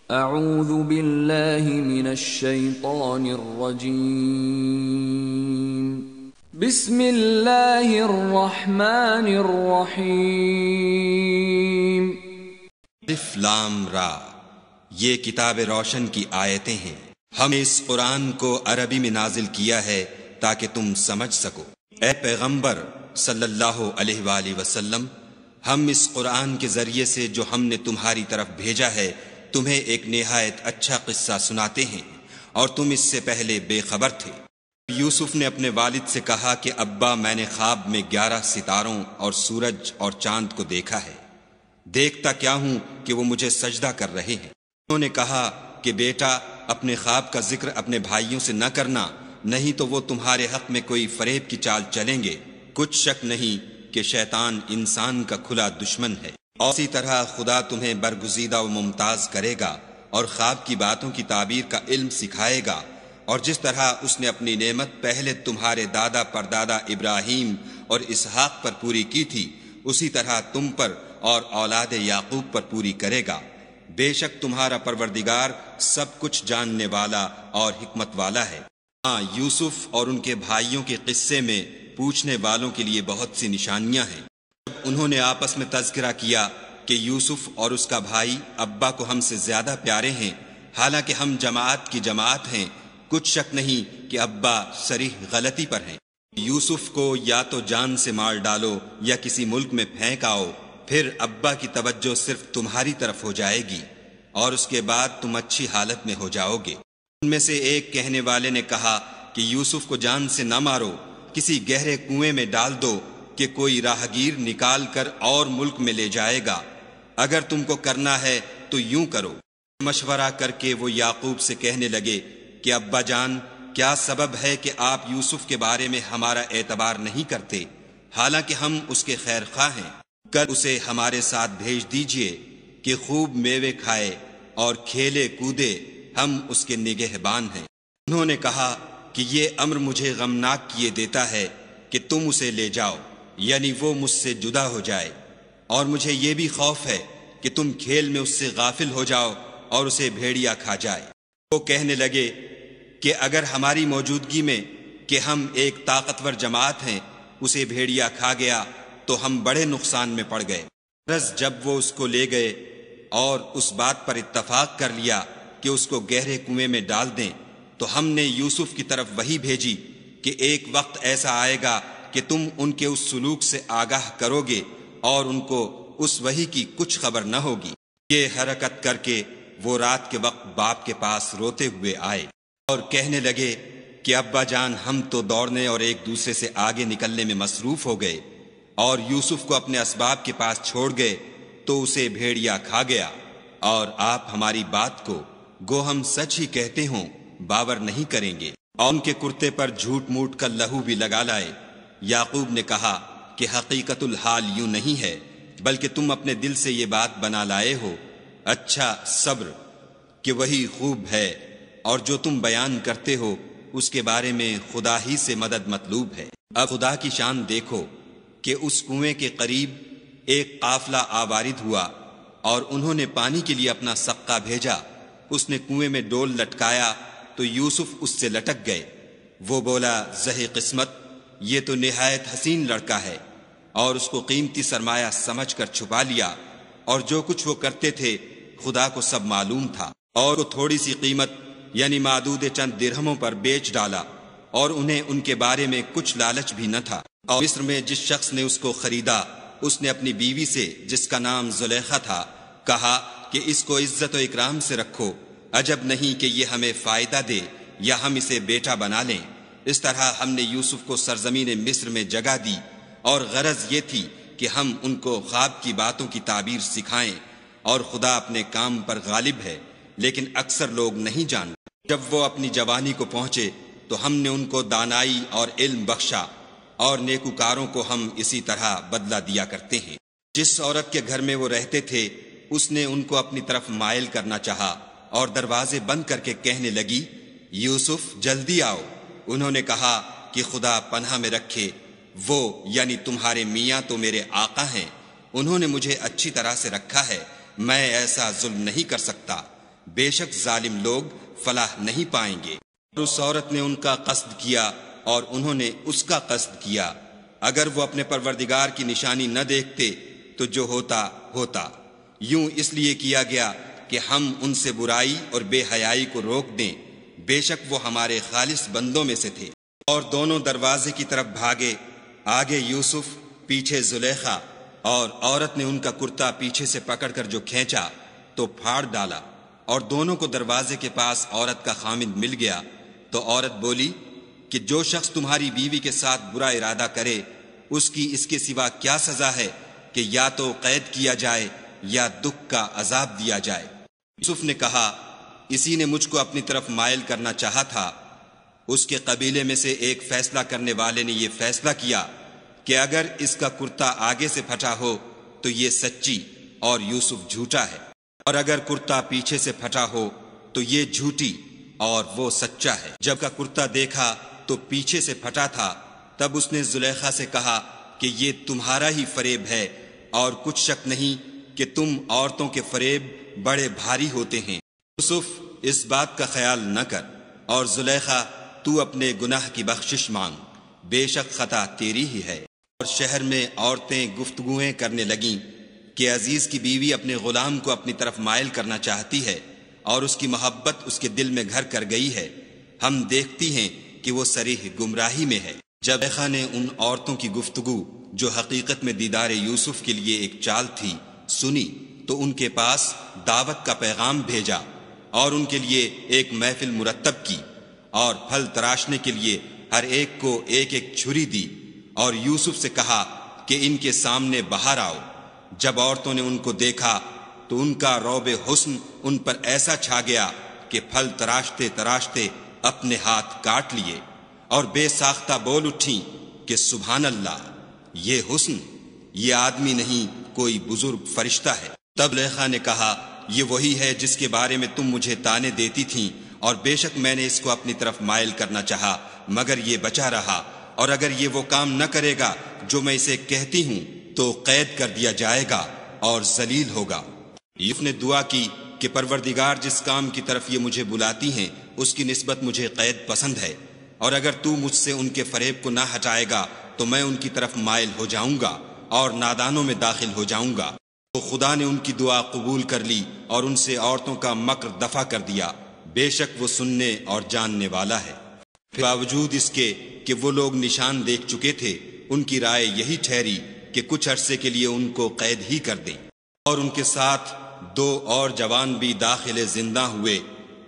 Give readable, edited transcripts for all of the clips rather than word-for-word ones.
اعوذ باللہ من الشیطان الرجیم بسم اللہ الرحمن الرحیم الف لام را، یہ کتاب روشن کی آیتیں ہیں۔ ہم اس قرآن کو عربی میں نازل کیا ہے تاکہ تم سمجھ سکو۔ اے پیغمبر صلی اللہ علیہ وآلہ وسلم، ہم اس قرآن کے ذریعے سے جو ہم نے تمہاری طرف بھیجا ہے تمہیں ایک نہایت اچھا قصہ سناتے ہیں، اور تم اس سے پہلے بے خبر تھے۔ یوسف نے اپنے والد سے کہا کہ ابا، میں نے خواب میں 11 ستاروں اور سورج اور چاند کو دیکھا ہے، دیکھتا کیا ہوں کہ وہ مجھے سجدہ کر رہے ہیں۔ انہوں نے کہا کہ بیٹا، اپنے خواب کا ذکر اپنے بھائیوں سے نہ کرنا، نہیں تو وہ تمہارے حق میں کوئی فریب کی چال چلیں گے۔ کچھ شک نہیں کہ شیطان انسان کا کھلا دشمن ہے، اور اسی طرح خدا تمہیں برگزیدہ و ممتاز کرے گا اور خواب کی باتوں کی تعبیر کا علم سکھائے گا، اور جس طرح اس نے اپنی نعمت پہلے تمہارے دادا پردادا ابراہیم اور اسحاق پر پوری کی تھی، اسی طرح تم پر اور اولاد یعقوب پر پوری کرے گا۔ بے شک تمہارا پروردگار سب کچھ جاننے والا اور حکمت والا ہے۔ ہاں، یوسف اور ان کے بھائیوں کے قصے میں پوچھنے والوں کے لیے بہت سی نشانیاں ہیں۔ جب انہوں نے آپس میں تذکرہ کیا کہ یوسف اور اس کا بھائی ابا کو ہم سے زیادہ پیارے ہیں، حالانکہ ہم جماعت کی جماعت ہیں، کچھ شک نہیں کہ ابا صریح غلطی پر ہیں۔ یوسف کو یا تو جان سے مار ڈالو یا کسی ملک میں پھینک آؤ، پھر ابا کی توجہ صرف تمہاری طرف ہو جائے گی، اور اس کے بعد تم اچھی حالت میں ہو جاؤ گے۔ ان میں سے ایک کہنے والے نے کہا کہ یوسف کو جان سے نہ مارو، کسی گہرے کنویں میں ڈال دو کہ کوئی راہگیر نکال کر اور ملک میں لے جائے گا۔ اگر تم کو کرنا ہے تو یوں کرو۔ مشورہ کر کے وہ یعقوب سے کہنے لگے کہ ابا جان، کیا سبب ہے کہ آپ یوسف کے بارے میں ہمارا اعتبار نہیں کرتے، حالانکہ ہم اس کے خیر خواہ ہیں؟ کل اسے ہمارے ساتھ بھیج دیجئے کہ خوب میوے کھائے اور کھیلے کودے، ہم اس کے نگہبان ہیں۔ انہوں نے کہا کہ یہ امر مجھے غمناک کیے دیتا ہے کہ تم اسے لے جاؤ، یعنی وہ مجھ سے جدا ہو جائے، اور مجھے یہ بھی خوف ہے کہ تم کھیل میں اس سے غافل ہو جاؤ اور اسے بھیڑیا کھا جائے۔ وہ کہنے لگے کہ اگر ہماری موجودگی میں کہ ہم ایک طاقتور جماعت ہیں اسے بھیڑیا کھا گیا تو ہم بڑے نقصان میں پڑ گئے۔ بس جب وہ اس کو لے گئے اور اس بات پر اتفاق کر لیا کہ اس کو گہرے کنویں میں ڈال دیں، تو ہم نے یوسف کی طرف وحی بھیجی کہ ایک وقت ایسا آئے گا کہ تم ان کے اس سلوک سے آگاہ کرو گے اور ان کو اس وحی کی کچھ خبر نہ ہوگی۔ یہ حرکت کر کے وہ رات کے وقت باپ کے پاس روتے ہوئے آئے اور کہنے لگے کہ ابا جان، ہم تو دوڑنے اور ایک دوسرے سے آگے نکلنے میں مصروف ہو گئے اور یوسف کو اپنے اسباب کے پاس چھوڑ گئے تو اسے بھیڑیا کھا گیا، اور آپ ہماری بات کو گو ہم سچ ہی کہتے ہوں باور نہیں کریں گے، اور ان کے کرتے پر جھوٹ موٹ کا لہو بھی لگا لائے۔ یعقوب نے کہا کہ حقیقت الحال یوں نہیں ہے، بلکہ تم اپنے دل سے یہ بات بنا لائے ہو۔ اچھا، صبر کہ وہی خوب ہے، اور جو تم بیان کرتے ہو اس کے بارے میں خدا ہی سے مدد مطلوب ہے۔ اب خدا کی شان دیکھو کہ اس کنویں کے قریب ایک قافلہ آوارد ہوا، اور انہوں نے پانی کے لیے اپنا سقہ بھیجا۔ اس نے کنویں میں ڈول لٹکایا تو یوسف اس سے لٹک گئے۔ وہ بولا، زہے قسمت، یہ تو نہایت حسین لڑکا ہے، اور اس کو قیمتی سرمایہ سمجھ کر چھپا لیا، اور جو کچھ وہ کرتے تھے خدا کو سب معلوم تھا، اور وہ تھوڑی سی قیمت یعنی معدود چند درہموں پر بیچ ڈالا، اور انہیں ان کے بارے میں کچھ لالچ بھی نہ تھا۔ اور مصر میں جس شخص نے اس کو خریدا، اس نے اپنی بیوی سے جس کا نام زلیخا تھا کہا کہ اس کو عزت و اکرام سے رکھو، عجب نہیں کہ یہ ہمیں فائدہ دے یا ہم اسے بیٹا بنا لیں۔ اس طرح ہم نے یوسف کو سرزمین مصر میں جگہ دی، اور غرض یہ تھی کہ ہم ان کو خواب کی باتوں کی تعبیر سکھائیں، اور خدا اپنے کام پر غالب ہے، لیکن اکثر لوگ نہیں جانتے۔ جب وہ اپنی جوانی کو پہنچے تو ہم نے ان کو دانائی اور علم بخشا، اور نیکوکاروں کو ہم اسی طرح بدلہ دیا کرتے ہیں۔ جس عورت کے گھر میں وہ رہتے تھے اس نے ان کو اپنی طرف مائل کرنا چاہا، اور دروازے بند کر کے کہنے لگی، یوسف جلدی آؤ۔ انہوں نے کہا کہ خدا پناہ میں رکھے، وہ یعنی تمہارے میاں تو میرے آقا ہیں، انہوں نے مجھے اچھی طرح سے رکھا ہے، میں ایسا ظلم نہیں کر سکتا۔ بے شک ظالم لوگ فلاح نہیں پائیں گے۔ اور اس عورت نے ان کا قصد کیا اور انہوں نے اس کا قصد کیا۔ اگر وہ اپنے پروردگار کی نشانی نہ دیکھتے تو جو ہوتا ہوتا، یوں اس لیے کیا گیا کہ ہم ان سے برائی اور بے حیائی کو روک دیں، بے شک وہ ہمارے خالص بندوں میں سے تھے۔ اور دونوں دروازے کی طرف بھاگے، آگے یوسف، پیچھے زلیخا، اور عورت نے ان کا کرتا پیچھے سے پکڑ کر جو کھینچا تو پھاڑ ڈالا، اور دونوں کو دروازے کے پاس عورت کا خامند مل گیا۔ تو عورت بولی کہ جو شخص تمہاری بیوی کے ساتھ برا ارادہ کرے، اس کی اس کے سوا کیا سزا ہے کہ یا تو قید کیا جائے یا دکھ کا عذاب دیا جائے۔ یوسف نے کہا، اسی نے مجھ کو اپنی طرف مائل کرنا چاہا تھا۔ اس کے قبیلے میں سے ایک فیصلہ کرنے والے نے یہ فیصلہ کیا کہ اگر اس کا کرتا آگے سے پھٹا ہو تو یہ سچی اور یوسف جھوٹا ہے، اور اگر کرتا پیچھے سے پھٹا ہو تو یہ جھوٹی اور وہ سچا ہے۔ جب کا کرتا دیکھا تو پیچھے سے پھٹا تھا، تب اس نے زلیخا سے کہا کہ یہ تمہارا ہی فریب ہے، اور کچھ شک نہیں کہ تم عورتوں کے فریب بڑے بھاری ہوتے ہیں۔ یوسف، اس بات کا خیال نہ کر، اور زلیخا، تو اپنے گناہ کی بخشش مانگ، بے شک خطا تیری ہی ہے۔ اور شہر میں عورتیں گفتگویں کرنے لگیں کہ عزیز کی بیوی اپنے غلام کو اپنی طرف مائل کرنا چاہتی ہے، اور اس کی محبت اس کے دل میں گھر کر گئی ہے، ہم دیکھتی ہیں کہ وہ صریح گمراہی میں ہے۔ جب زلیخا نے ان عورتوں کی گفتگو جو حقیقت میں دیدار یوسف کے لیے ایک چال تھی سنی، تو ان کے پاس دعوت کا پیغام بھیجا، اور ان کے لیے ایک محفل مرتب کی، اور پھل تراشنے کے لیے ہر ایک کو ایک ایک چھری دی، اور یوسف سے کہا کہ ان کے سامنے باہر آؤ۔ جب عورتوں نے ان کو دیکھا تو ان کا رعب حسن ان پر ایسا چھا گیا کہ پھل تراشتے تراشتے اپنے ہاتھ کاٹ لیے، اور بے ساختہ بول اٹھیں کہ سبحان اللہ، یہ حسن، یہ آدمی نہیں کوئی بزرگ فرشتہ ہے۔ تب زلیخا نے کہا، یہ وہی ہے جس کے بارے میں تم مجھے طعنے دیتی تھیں، اور بے شک میں نے اس کو اپنی طرف مائل کرنا چاہا، مگر یہ بچا رہا، اور اگر یہ وہ کام نہ کرے گا جو میں اسے کہتی ہوں تو قید کر دیا جائے گا اور ذلیل ہوگا۔ یوسف نے دعا کی کہ پروردگار، جس کام کی طرف یہ مجھے بلاتی ہیں اس کی نسبت مجھے قید پسند ہے، اور اگر تو مجھ سے ان کے فریب کو نہ ہٹائے گا تو میں ان کی طرف مائل ہو جاؤں گا اور نادانوں میں داخل ہو جاؤں گا۔ تو خدا نے ان کی دعا قبول کر لی اور ان سے عورتوں کا مکر دفع کر دیا، بے شک وہ سننے اور جاننے والا ہے۔ باوجود اس کے کہ وہ لوگ نشان دیکھ چکے تھے، ان کی رائے یہی ٹھہری کہ کچھ عرصے کے لیے ان کو قید ہی کر دیں۔ اور ان کے ساتھ 2 اور جوان بھی داخل زندہ ہوئے۔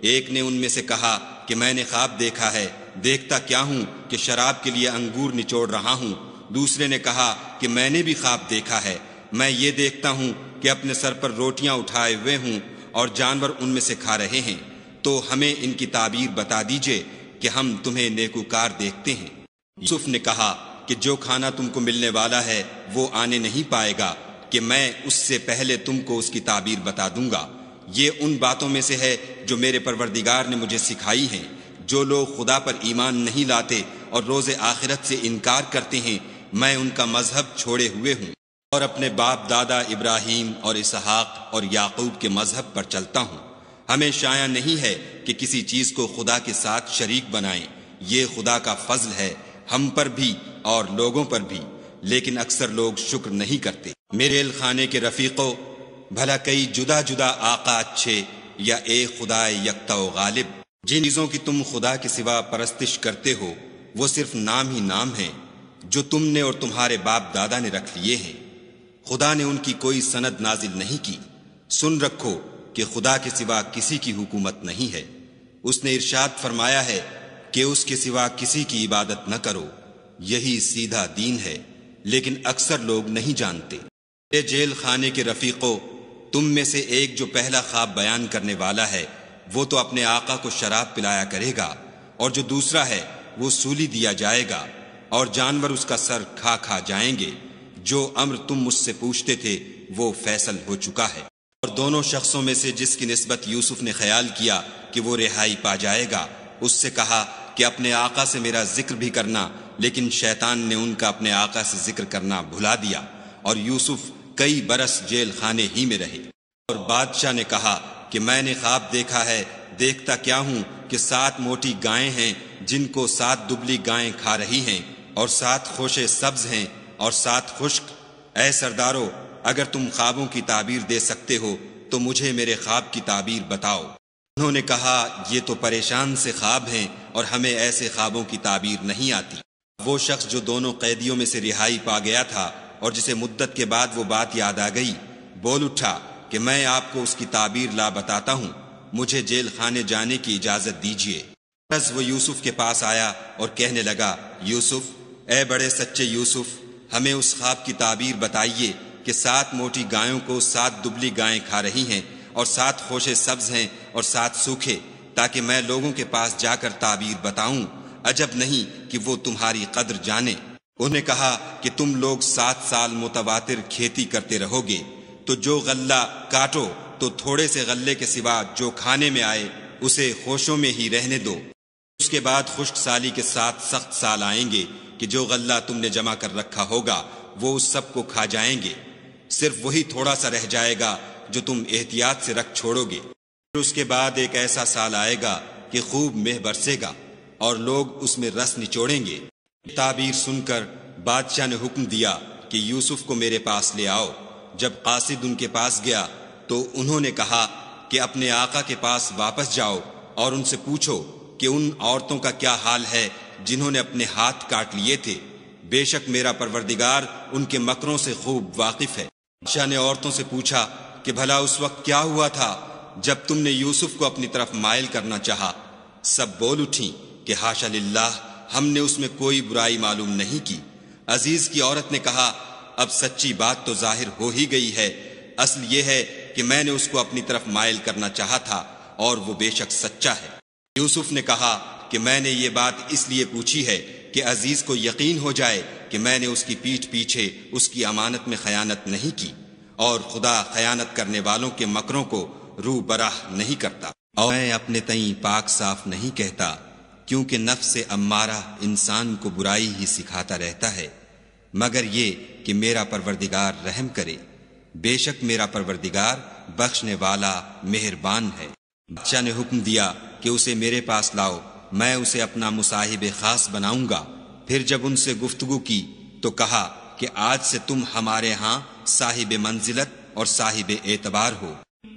ایک نے ان میں سے کہا کہ میں نے خواب دیکھا ہے، دیکھتا کیا ہوں کہ شراب کے لیے انگور نچوڑ رہا ہوں۔ دوسرے نے کہا کہ میں نے بھی خواب دیکھا ہے، میں یہ دیکھتا ہوں کہ اپنے سر پر روٹیاں اٹھائے ہوئے ہوں اور جانور ان میں سے کھا رہے ہیں، تو ہمیں ان کی تعبیر بتا دیجئے کہ ہم تمہیں نیکوکار دیکھتے ہیں۔ یوسف نے کہا کہ جو کھانا تم کو ملنے والا ہے وہ آنے نہیں پائے گا کہ میں اس سے پہلے تم کو اس کی تعبیر بتا دوں گا۔ یہ ان باتوں میں سے ہے جو میرے پروردگار نے مجھے سکھائی ہیں۔ جو لوگ خدا پر ایمان نہیں لاتے اور روز آخرت سے انکار کرتے ہیں، میں ان کا مذہب چھوڑے ہوئے ہوں اور اپنے باپ دادا ابراہیم اور اسحاق اور یعقوب کے مذہب پر چلتا ہوں۔ ہمیں شایع نہیں ہے کہ کسی چیز کو خدا کے ساتھ شریک بنائیں، یہ خدا کا فضل ہے ہم پر بھی اور لوگوں پر بھی، لیکن اکثر لوگ شکر نہیں کرتے۔ میرے خانے کے رفیقوں، بھلا کئی جدا جدا آقا اچھے یا ایک خدا یکتا و غالب؟ جن چیزوں کی تم خدا کے سوا پرستش کرتے ہو وہ صرف نام ہی نام ہیں جو تم نے اور تمہارے باپ دادا نے رکھ لیے ہیں، خدا نے ان کی کوئی سند نازل نہیں کی۔ سن رکھو کہ خدا کے سوا کسی کی حکومت نہیں ہے۔ اس نے ارشاد فرمایا ہے کہ اس کے سوا کسی کی عبادت نہ کرو، یہی سیدھا دین ہے، لیکن اکثر لوگ نہیں جانتے۔ اے جیل خانے کے رفیقوں، تم میں سے ایک جو پہلا خواب بیان کرنے والا ہے وہ تو اپنے آقا کو شراب پلایا کرے گا، اور جو دوسرا ہے وہ سولی دیا جائے گا، اور جانور اس کا سر کھا کھا جائیں گے۔ جو امر تم مجھ سے پوچھتے تھے وہ فیصل ہو چکا ہے۔ اور دونوں شخصوں میں سے جس کی نسبت یوسف نے خیال کیا کہ وہ رہائی پا جائے گا، اس سے کہا کہ اپنے آقا سے میرا ذکر بھی کرنا، لیکن شیطان نے ان کا اپنے آقا سے ذکر کرنا بھلا دیا، اور یوسف کئی برس جیل خانے ہی میں رہے۔ اور بادشاہ نے کہا کہ میں نے خواب دیکھا ہے، دیکھتا کیا ہوں کہ 7 موٹی گائیں ہیں جن کو 7 دبلی گائیں کھا رہی ہیں، اور 7 خوشے سبز ہیں اور 7 خشک۔ اے سردارو، اگر تم خوابوں کی تعبیر دے سکتے ہو تو مجھے میرے خواب کی تعبیر بتاؤ۔ انہوں نے کہا، یہ تو پریشان سے خواب ہیں اور ہمیں ایسے خوابوں کی تعبیر نہیں آتی۔ وہ شخص جو دونوں قیدیوں میں سے رہائی پا گیا تھا اور جسے مدت کے بعد وہ بات یاد آ گئی، بول اٹھا کہ میں آپ کو اس کی تعبیر لا بتاتا ہوں، مجھے جیل خانے جانے کی اجازت دیجیے۔ بس وہ یوسف کے پاس آیا اور کہنے لگا، یوسف، اے بڑے سچے یوسف، ہمیں اس خواب کی تعبیر بتائیے کہ 7 موٹی گایوں کو 7 دبلی گائیں کھا رہی ہیں اور 7 خوشے سبز ہیں اور 7 سوکھے، تاکہ میں لوگوں کے پاس جا کر تعبیر بتاؤں، عجب نہیں کہ وہ تمہاری قدر جانے۔ انہوں نے کہا کہ تم لوگ 7 سال متواتر کھیتی کرتے رہو گے، تو جو غلہ کاٹو تو تھوڑے سے غلے کے سوا جو کھانے میں آئے اسے خوشوں میں ہی رہنے دو۔ اس کے بعد خشک سالی کے 7 سخت سال آئیں گے کہ جو غلہ تم نے جمع کر رکھا ہوگا وہ اس سب کو کھا جائیں گے، صرف وہی تھوڑا سا رہ جائے گا جو تم احتیاط سے رکھ چھوڑو گے۔ پھر اس کے بعد ایک ایسا سال آئے گا کہ خوب مہ برسے گا اور لوگ اس میں رس نچوڑیں گے۔ تعبیر سن کر بادشاہ نے حکم دیا کہ یوسف کو میرے پاس لے آؤ۔ جب قاصد ان کے پاس گیا تو انہوں نے کہا کہ اپنے آقا کے پاس واپس جاؤ اور ان سے پوچھو کہ ان عورتوں کا کیا حال ہے جنہوں نے اپنے ہاتھ کاٹ لیے تھے، بے شک میرا پروردگار ان کے مکروں سے خوب واقف ہے۔ بادشاہ نے عورتوں سے پوچھا کہ بھلا اس وقت کیا ہوا تھا جب تم نے یوسف کو اپنی طرف مائل کرنا چاہا؟ سب بول اٹھیں کہ حاشا للہ، ہم نے اس میں کوئی برائی معلوم نہیں کی۔ عزیز کی عورت نے کہا، اب سچی بات تو ظاہر ہو ہی گئی ہے، اصل یہ ہے کہ میں نے اس کو اپنی طرف مائل کرنا چاہا تھا اور وہ بے شک سچا ہے۔ یوسف نے کہا کہ میں نے یہ بات اس لیے پوچھی ہے کہ عزیز کو یقین ہو جائے کہ میں نے اس کی پیٹھ پیچھے اس کی امانت میں خیانت نہیں کی، اور خدا خیانت کرنے والوں کے مکروں کو رو براہ نہیں کرتا۔ اور میں اپنے تئیں پاک صاف نہیں کہتا، کیونکہ نفس امارہ انسان کو برائی ہی سکھاتا رہتا ہے، مگر یہ کہ میرا پروردگار رحم کرے، بے شک میرا پروردگار بخشنے والا مہربان ہے۔ بادشاہ نے حکم دیا کہ اسے میرے پاس لاؤ، میں اسے اپنا مصاحب خاص بناؤں گا۔ پھر جب ان سے گفتگو کی تو کہا کہ آج سے تم ہمارے ہاں صاحب منزلت اور صاحب اعتبار ہو۔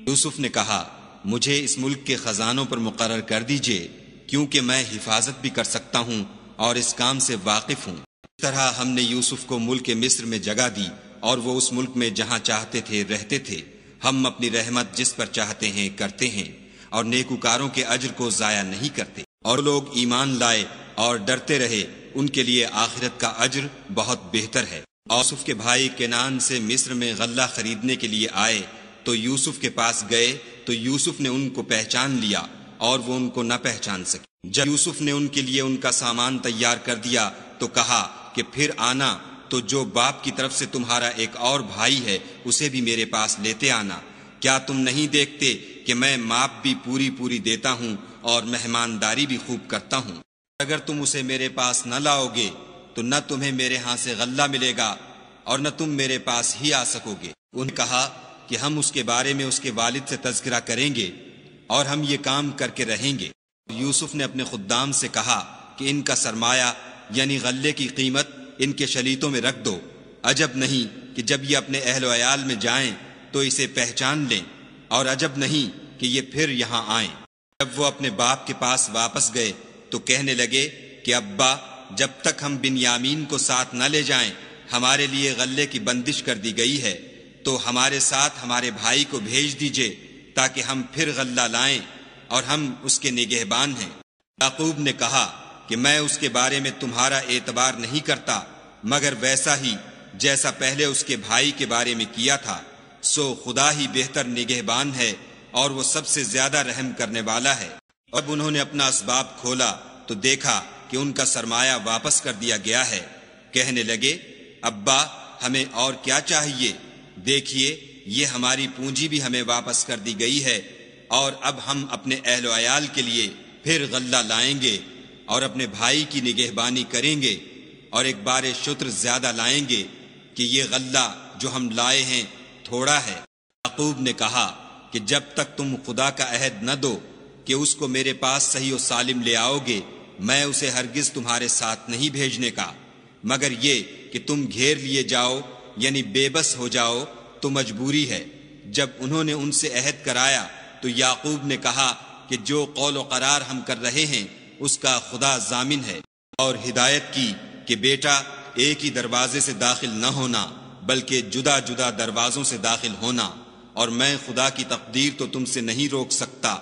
یوسف نے کہا، مجھے اس ملک کے خزانوں پر مقرر کر دیجئے، کیونکہ میں حفاظت بھی کر سکتا ہوں اور اس کام سے واقف ہوں۔ اس طرح ہم نے یوسف کو ملک مصر میں جگہ دی اور وہ اس ملک میں جہاں چاہتے تھے رہتے تھے۔ ہم اپنی رحمت جس پر چاہتے ہیں کرتے ہیں اور نیکوکاروں کے اجر کو ضائع نہیں کرتے۔ اور لوگ ایمان لائے اور ڈرتے رہے، ان کے لیے آخرت کا اجر بہت بہتر ہے۔ یوسف کے بھائی کنعان سے مصر میں غلہ خریدنے کے لیے آئے تو یوسف کے پاس گئے تو یوسف نے ان کو پہچان لیا اور وہ ان کو نہ پہچان سکے۔ جب یوسف نے ان کے لیے ان کا سامان تیار کر دیا تو کہا کہ پھر آنا تو جو باپ کی طرف سے تمہارا ایک اور بھائی ہے اسے بھی میرے پاس لیتے آنا۔ کیا تم نہیں دیکھتے کہ میں ماپ بھی پوری دیتا ہوں اور مہمانداری بھی خوب کرتا ہوں؟ اگر تم اسے میرے پاس نہ لاؤ گے تو نہ تمہیں میرے ہاں سے غلہ ملے گا اور نہ تم میرے پاس ہی آ سکو گے۔ انہوں نے کہا کہ ہم اس کے بارے میں اس کے والد سے تذکرہ کریں گے اور ہم یہ کام کر کے رہیں گے۔ یوسف نے اپنے خدام سے کہا کہ ان کا سرمایہ یعنی غلے کی قیمت ان کے شلیتوں میں رکھ دو، عجب نہیں کہ جب یہ اپنے اہل و عیال میں جائیں تو اسے پہچان لیں، اور عجب نہیں کہ یہ پھر یہاں آئیں۔ جب وہ اپنے باپ کے پاس واپس گئے تو کہنے لگے کہ ابا، جب تک ہم بنیامین کو ساتھ نہ لے جائیں ہمارے لیے غلے کی بندش کر دی گئی ہے، تو ہمارے ساتھ ہمارے بھائی کو بھیج دیجئے تاکہ ہم پھر غلہ لائیں، اور ہم اس کے نگہبان ہیں۔ یعقوب نے کہا کہ میں اس کے بارے میں تمہارا اعتبار نہیں کرتا مگر ویسا ہی جیسا پہلے اس کے بھائی کے بارے میں کیا تھا، سو خدا ہی بہتر نگہبان ہے اور وہ سب سے زیادہ رحم کرنے والا ہے۔ اب انہوں نے اپنا اسباب کھولا تو دیکھا کہ ان کا سرمایہ واپس کر دیا گیا ہے۔ کہنے لگے، ابا ہمیں اور کیا چاہیے؟ دیکھیے یہ ہماری پونجی بھی ہمیں واپس کر دی گئی ہے، اور اب ہم اپنے اہل و عیال کے لیے پھر غلہ لائیں گے اور اپنے بھائی کی نگہبانی کریں گے، اور ایک بار شتر زیادہ لائیں گے کہ یہ غلہ جو ہم لائے ہیں تھوڑا ہے۔ یعقوب نے کہا کہ جب تک تم خدا کا عہد نہ دو کہ اس کو میرے پاس صحیح و سالم لے آؤ گے، میں اسے ہرگز تمہارے ساتھ نہیں بھیجنے کا، مگر یہ کہ تم گھیر لیے جاؤ یعنی بے بس ہو جاؤ تو مجبوری ہے۔ جب انہوں نے ان سے عہد کرایا تو یعقوب نے کہا کہ جو قول و قرار ہم کر رہے ہیں اس کا خدا ضامن ہے، اور ہدایت کی کہ بیٹا ایک ہی دروازے سے داخل نہ ہونا بلکہ جدا جدا دروازوں سے داخل ہونا، اور میں خدا کی تقدیر تو تم سے نہیں روک سکتا،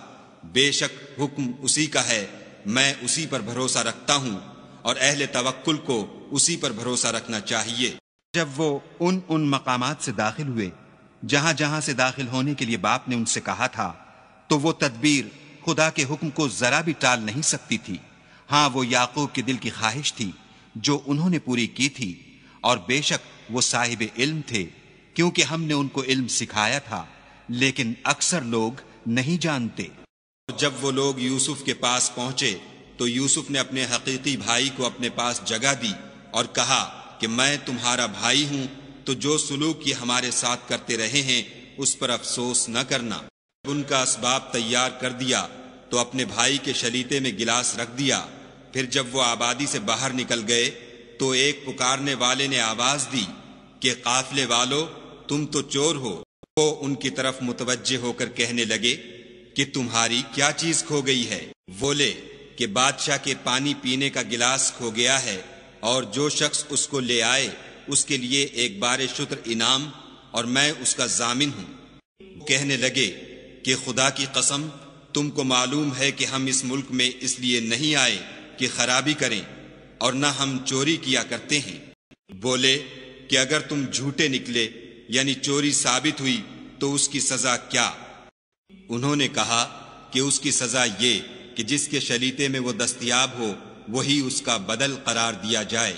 بے شک حکم اسی کا ہے، میں اسی پر بھروسہ رکھتا ہوں، اور اہل توکل کو اسی پر بھروسہ رکھنا چاہیے۔ جب وہ ان مقامات سے داخل ہوئے جہاں جہاں سے داخل ہونے کے لیے باپ نے ان سے کہا تھا، تو وہ تدبیر خدا کے حکم کو ذرا بھی ٹال نہیں سکتی تھی۔ ہاں وہ یعقوب کے دل کی خواہش تھی جو انہوں نے پوری کی تھی، اور بے شک وہ صاحب علم تھے کیونکہ ہم نے ان کو علم سکھایا تھا، لیکن اکثر لوگ نہیں جانتے۔ جب وہ لوگ یوسف کے پاس پہنچے تو یوسف نے اپنے حقیقی بھائی کو اپنے پاس جگہ دی اور کہا کہ میں تمہارا بھائی ہوں، تو جو سلوک یہ ہمارے ساتھ کرتے رہے ہیں اس پر افسوس نہ کرنا۔ ان کا اسباب تیار کر دیا تو اپنے بھائی کے شلیتے میں گلاس رکھ دیا۔ پھر جب وہ آبادی سے باہر نکل گئے تو ایک پکارنے والے نے آواز دی کہ قافلے والو تم تو چور ہو۔ وہ ان کی طرف متوجہ ہو کر کہنے لگے کہ تمہاری کیا چیز کھو گئی ہے؟ بولے کہ بادشاہ کے پانی پینے کا گلاس کھو گیا ہے، اور جو شخص اس کو لے آئے اس کے لیے ایک بار شتر انعام، اور میں اس کا ضامن ہوں۔ کہنے لگے کہ خدا کی قسم تم کو معلوم ہے کہ ہم اس ملک میں اس لیے نہیں آئے کہ خرابی کریں، اور نہ ہم چوری کیا کرتے ہیں۔ بولے کہ اگر تم جھوٹے نکلے یعنی چوری ثابت ہوئی تو اس کی سزا کیا؟ انہوں نے کہا کہ اس کی سزا یہ کہ جس کے شلیتے میں وہ دستیاب ہو وہی اس کا بدل قرار دیا جائے،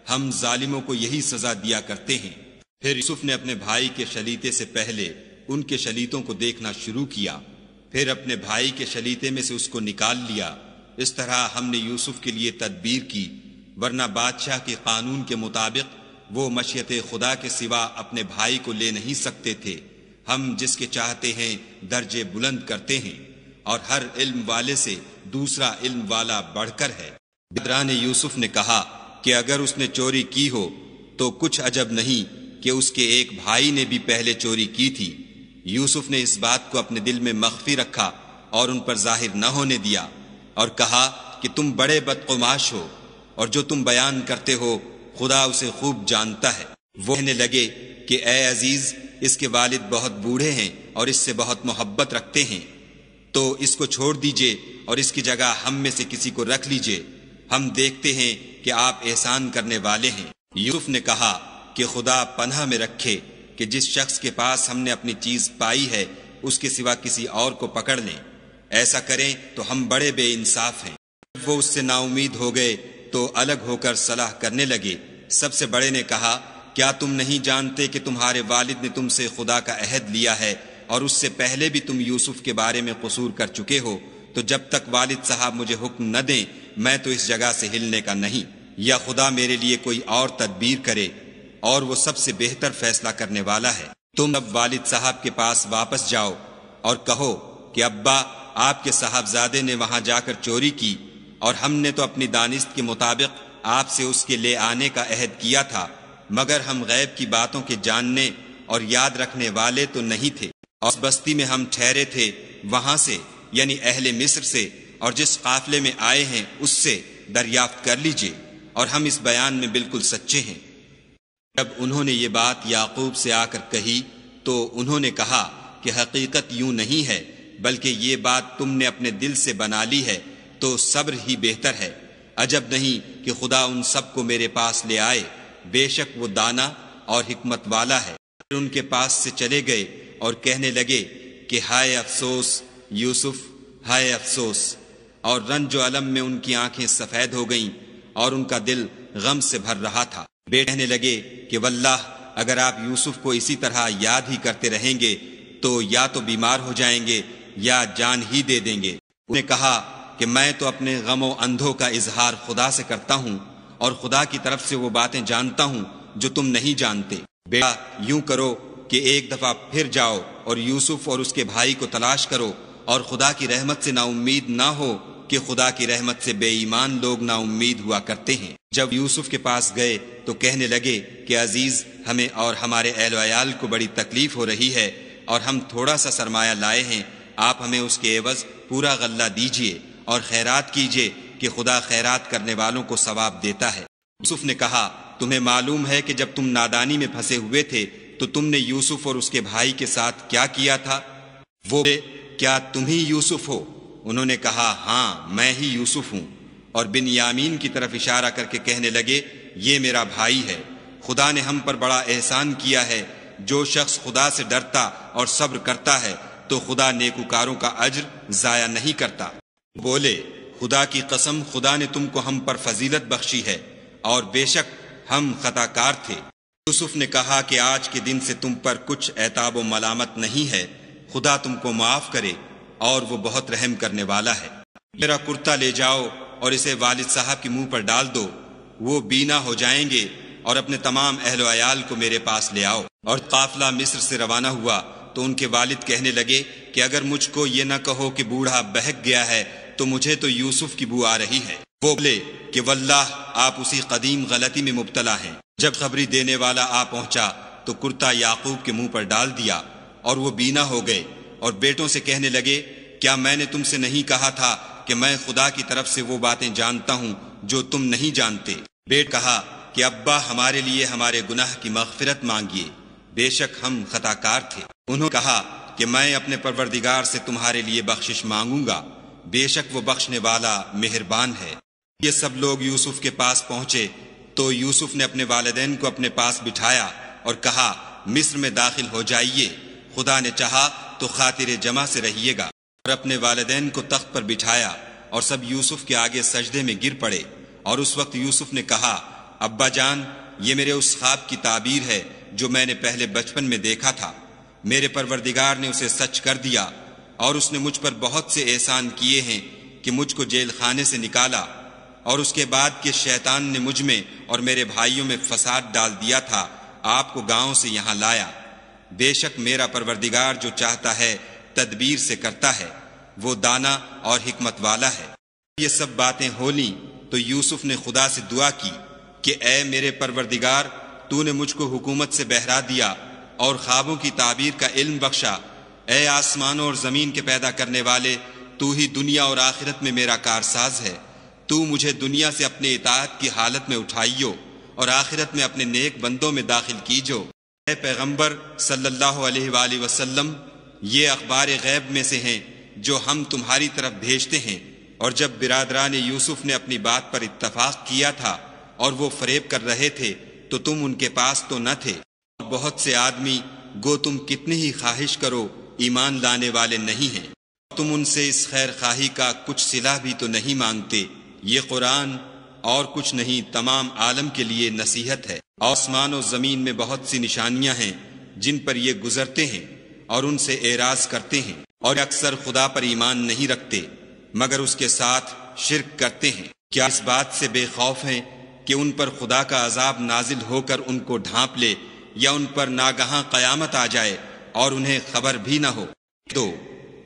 ہم ظالموں کو یہی سزا دیا کرتے ہیں۔ پھر یوسف نے اپنے بھائی کے شلیتے سے پہلے ان کے شلیتوں کو دیکھنا شروع کیا، پھر اپنے بھائی کے شلیتے میں سے اس کو نکال لیا۔ اس طرح ہم نے یوسف کے لیے تدبیر کی، ورنہ بادشاہ کے قانون کے مطابق وہ مشیت خدا کے سوا اپنے بھائی کو لے نہیں سکتے تھے۔ ہم جس کے چاہتے ہیں درجے بلند کرتے ہیں، اور ہر علم والے سے دوسرا علم والا بڑھ کر ہے۔ بدران یوسف نے کہا کہ اگر اس نے چوری کی ہو تو کچھ عجب نہیں کہ اس کے ایک بھائی نے بھی پہلے چوری کی تھی۔ یوسف نے اس بات کو اپنے دل میں مخفی رکھا اور ان پر ظاہر نہ ہونے دیا، اور کہا کہ تم بڑے بدقماش ہو، اور جو تم بیان کرتے ہو خدا اسے خوب جانتا ہے۔ وہ کہنے لگے کہ اے عزیز، اس کے والد بہت بوڑھے ہیں اور اس سے بہت محبت رکھتے ہیں، تو اس کو چھوڑ دیجئے اور اس کی جگہ ہم میں سے کسی کو رکھ لیجئے، ہم دیکھتے ہیں کہ آپ احسان کرنے والے ہیں۔ یوسف نے کہا کہ خدا پناہ میں رکھے کہ جس شخص کے پاس ہم نے اپنی چیز پائی ہے اس کے سوا کسی اور کو پکڑ لیں، ایسا کریں تو ہم بڑے بے انصاف ہیں۔ وہ اس سے نا امید ہو گئے تو الگ ہو کر صلاح کرنے لگے۔ سب سے بڑے نے کہا کیا تم نہیں جانتے کہ تمہارے والد نے تم سے خدا کا عہد لیا ہے، اور اس سے پہلے بھی تم یوسف کے بارے میں قصور کر چکے ہو، تو جب تک والد صاحب مجھے حکم نہ دیں میں تو اس جگہ سے ہلنے کا نہیں، یا خدا میرے لیے کوئی اور تدبیر کرے، اور وہ سب سے بہتر فیصلہ کرنے والا ہے۔ تم اب والد صاحب کے پاس واپس جاؤ اور کہو کہ ابا آپ کے صاحبزادے نے وہاں جا کر چوری کی، اور ہم نے تو اپنی دانست کے مطابق آپ سے اس کے لے آنے کا عہد کیا تھا، مگر ہم غیب کی باتوں کے جاننے اور یاد رکھنے والے تو نہیں تھے، اور اس بستی میں ہم ٹھہرے تھے وہاں سے یعنی اہل مصر سے، اور جس قافلے میں آئے ہیں اس سے دریافت کر لیجئے، اور ہم اس بیان میں بالکل سچے ہیں۔ جب انہوں نے یہ بات یعقوب سے آ کر کہی تو انہوں نے کہا کہ حقیقت یوں نہیں ہے، بلکہ یہ بات تم نے اپنے دل سے بنا لی ہے، تو صبر ہی بہتر ہے۔ عجب نہیں کہ خدا ان سب کو میرے پاس لے آئے، بے شک وہ دانا اور حکمت والا ہے۔ پھر ان کے پاس سے چلے گئے اور کہنے لگے کہ ہائے افسوس یوسف، ہائے افسوس، اور رنج و الم میں ان کی آنکھیں سفید ہو گئیں اور ان کا دل غم سے بھر رہا تھا۔ بیٹے کہنے لگے کہ واللہ اگر آپ یوسف کو اسی طرح یاد ہی کرتے رہیں گے تو یا تو بیمار ہو جائیں گے یا جان ہی دے دیں گے۔ انہوں نے کہا کہ میں تو اپنے غم و اندھوں کا اظہار خدا سے کرتا ہوں، اور خدا کی طرف سے وہ باتیں جانتا ہوں جو تم نہیں جانتے۔ بیٹا یوں کرو کہ ایک دفعہ پھر جاؤ اور یوسف اور اس کے بھائی کو تلاش کرو، اور خدا کی رحمت سے نا امید نہ ہو کہ خدا کی رحمت سے بے ایمان لوگ نا امید ہوا کرتے ہیں۔ جب یوسف کے پاس گئے تو کہنے لگے کہ عزیز، ہمیں اور ہمارے اہل و عیال کو بڑی تکلیف ہو رہی ہے، اور ہم تھوڑا سا سرمایہ لائے ہیں، آپ ہمیں اس کے عوض پورا غلہ دیجئے اور خیرات کیجئے کہ خدا خیرات کرنے والوں کو ثواب دیتا ہے۔ یوسف نے کہا، تمہیں معلوم ہے کہ جب تم نادانی میں پھنسے ہوئے تھے تو تم نے یوسف اور اس کے بھائی کے ساتھ کیا کیا تھا؟ وہ بولے، کیا تم ہی یوسف ہو؟ انہوں نے کہا، ہاں میں ہی یوسف ہوں، اور بنیامین کی طرف اشارہ کر کے کہنے لگے، یہ میرا بھائی ہے، خدا نے ہم پر بڑا احسان کیا ہے، جو شخص خدا سے ڈرتا اور صبر کرتا ہے تو خدا نیکوکاروں کا اجر ضائع نہیں کرتا۔ بولے، خدا کی قسم، خدا نے تم کو ہم پر فضیلت بخشی ہے، اور بے شک ہم خطا کار تھے۔ یوسف نے کہا کہ آج کے دن سے تم پر کچھ عتاب و ملامت نہیں ہے، خدا تم کو معاف کرے، اور وہ بہت رحم کرنے والا ہے۔ میرا کرتا لے جاؤ اور اسے والد صاحب کے منہ پر ڈال دو، وہ بینا ہو جائیں گے، اور اپنے تمام اہل و عیال کو میرے پاس لے آؤ۔ اور قافلہ مصر سے روانہ ہوا تو ان کے والد کہنے لگے کہ اگر مجھ کو یہ نہ کہو کہ بوڑھا بہک گیا ہے تو مجھے تو یوسف کی بو آ رہی ہے۔ وہ بولے کہ واللہ آپ اسی قدیم غلطی میں مبتلا ہیں۔ جب خبری دینے والا آ پہنچا تو کرتا یعقوب کے منہ پر ڈال دیا، اور وہ بینا ہو گئے، اور بیٹوں سے کہنے لگے، کیا میں نے تم سے نہیں کہا تھا کہ میں خدا کی طرف سے وہ باتیں جانتا ہوں جو تم نہیں جانتے؟ بیٹ کہا کہ ابا، ہمارے لیے ہمارے گناہ کی مغفرت مانگیے، بے شک ہم خطا کار تھے۔ انہوں نے کہا کہ میں اپنے پروردگار سے تمہارے لیے بخشش مانگوں گا، بے شک وہ بخشنے والا مہربان ہے۔ یہ سب لوگ یوسف کے پاس پہنچے تو یوسف نے اپنے والدین کو اپنے پاس بٹھایا اور کہا، مصر میں داخل ہو جائیے، خدا نے چاہا تو خاطر جمع سے رہیے گا۔ اور اپنے والدین کو تخت پر بٹھایا، اور سب یوسف کے آگے سجدے میں گر پڑے۔ اور اس وقت یوسف نے کہا، ابا جان، یہ میرے اس خواب کی تعبیر ہے جو میں نے پہلے بچپن میں دیکھا تھا، میرے پروردگار نے اسے سچ کر دیا، اور اس نے مجھ پر بہت سے احسان کیے ہیں کہ مجھ کو جیل خانے سے نکالا، اور اس کے بعد کہ شیطان نے مجھ میں اور میرے بھائیوں میں فساد ڈال دیا تھا، آپ کو گاؤں سے یہاں لایا۔ بے شک میرا پروردگار جو چاہتا ہے تدبیر سے کرتا ہے، وہ دانا اور حکمت والا ہے۔ یہ سب باتیں ہو لیں تو یوسف نے خدا سے دعا کی کہ اے میرے پروردگار، تو نے مجھ کو حکومت سے بہرا دیا اور خوابوں کی تعبیر کا علم بخشا۔ اے آسمانوں اور زمین کے پیدا کرنے والے، تو ہی دنیا اور آخرت میں میرا کارساز ہے۔ تو مجھے دنیا سے اپنے اطاعت کی حالت میں اٹھائیو، اور آخرت میں اپنے نیک بندوں میں داخل کیجو۔ اے پیغمبر صلی اللہ علیہ وآلہ وسلم، یہ اخبار غیب میں سے ہیں جو ہم تمہاری طرف بھیجتے ہیں۔ اور جب برادران یوسف نے اپنی بات پر اتفاق کیا تھا اور وہ فریب کر رہے تھے تو تم ان کے پاس تو نہ تھے، اور بہت سے آدمی گو تم کتنی ہی خواہش کرو ایمان لانے والے نہیں ہیں، تم ان سے اس خیر خواہی کا کچھ صلہ بھی تو نہیں مانگتے۔ یہ قرآن اور کچھ نہیں، تمام عالم کے لیے نصیحت ہے۔ آسمان و زمین میں بہت سی نشانیاں ہیں جن پر یہ گزرتے ہیں اور ان سے اعراض کرتے ہیں، اور اکثر خدا پر ایمان نہیں رکھتے مگر اس کے ساتھ شرک کرتے ہیں۔ کیا اس بات سے بے خوف ہیں کہ ان پر خدا کا عذاب نازل ہو کر ان کو ڈھانپ لے، یا ان پر ناگہاں قیامت آ جائے اور انہیں خبر بھی نہ ہو؟ تو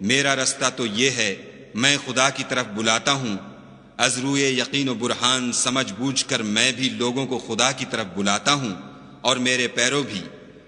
میرا رستہ تو یہ ہے، میں خدا کی طرف بلاتا ہوں، از روئے یقین و برہان سمجھ بوجھ کر میں بھی لوگوں کو خدا کی طرف بلاتا ہوں، اور میرے پیرو بھی،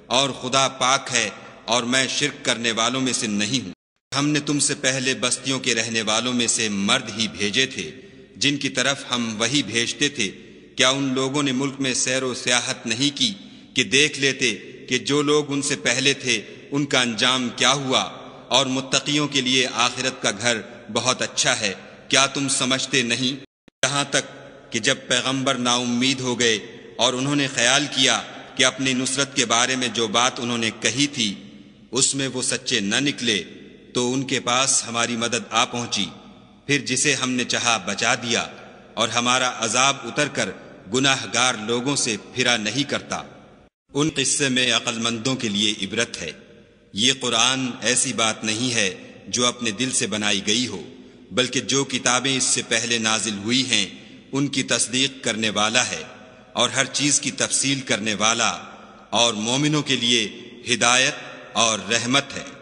اور خدا پاک ہے اور میں شرک کرنے والوں میں سے نہیں ہوں۔ ہم نے تم سے پہلے بستیوں کے رہنے والوں میں سے مرد ہی بھیجے تھے جن کی طرف ہم وہی بھیجتے تھے۔ کیا ان لوگوں نے ملک میں سیر و سیاحت نہیں کی کہ دیکھ لیتے کہ جو لوگ ان سے پہلے تھے ان کا انجام کیا ہوا، اور متقیوں کے لیے آخرت کا گھر بہت اچھا ہے؟ کیا تم سمجھتے نہیں؟ یہاں تک کہ جب پیغمبر نا امید ہو گئے اور انہوں نے خیال کیا کہ اپنی نصرت کے بارے میں جو بات انہوں نے کہی تھی اس میں وہ سچے نہ نکلے، تو ان کے پاس ہماری مدد آ پہنچی، پھر جسے ہم نے چاہا بچا دیا، اور ہمارا عذاب اتر کر گناہ گار لوگوں سے پھرا نہیں کرتا۔ ان قصے میں عقل مندوں کے لیے عبرت ہے۔ یہ قرآن ایسی بات نہیں ہے جو اپنے دل سے بنائی گئی ہو، بلکہ جو کتابیں اس سے پہلے نازل ہوئی ہیں ان کی تصدیق کرنے والا ہے، اور ہر چیز کی تفصیل کرنے والا، اور مومنوں کے لیے ہدایت اور رحمت ہے۔